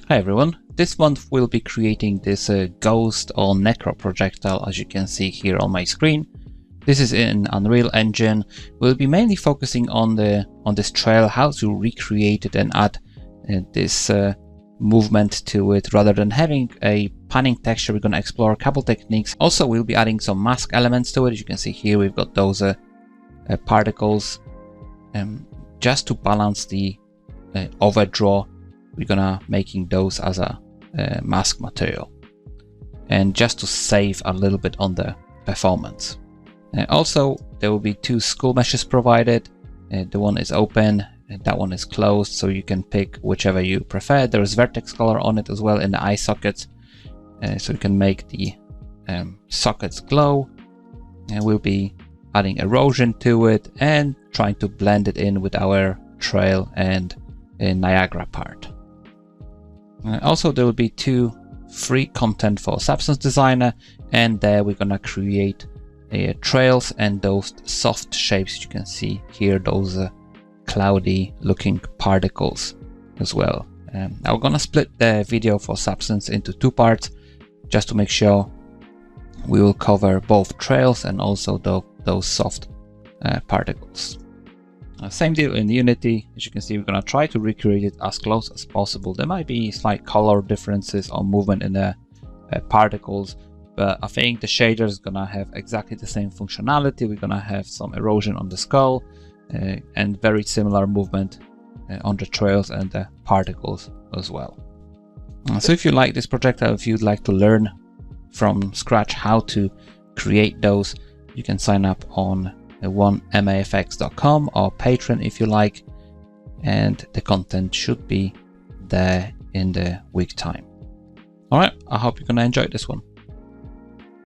Hi everyone, this month we'll be creating this ghost or necro projectile, as you can see here on my screen. This is in Unreal Engine. We'll be mainly focusing on this trail, how to recreate it and add this movement to it rather than having a panning texture. We're going to explore a couple techniques. Also, we'll be adding some mask elements to it. As you can see here, we've got those particles just to balance the overdraw. We're gonna making those as a mask material, and just to save a little bit on the performance. Also, there will be two skull meshes provided. The one is open and that one is closed, so you can pick whichever you prefer. There is vertex color on it as well in the eye sockets, so you can make the sockets glow. And we'll be adding erosion to it and trying to blend it in with our trail and Niagara part. Also, there will be two free content for Substance Designer, and there we're gonna create trails and those soft shapes you can see here, those cloudy looking particles as well. Now we're gonna split the video for Substance into two parts just to make sure we will cover both trails and also those soft particles. Same deal in Unity. As you can see, we're going to try to recreate it as close as possible. There might be slight color differences or movement in the particles, but I think the shader is going to have exactly the same functionality. We're going to have some erosion on the skull and very similar movement on the trails and the particles as well. So if you like this projectile, if you'd like to learn from scratch how to create those, you can sign up on 1mafx.com or Patreon if you like, and the content should be there in the week time. All right, I hope you're gonna enjoy this one.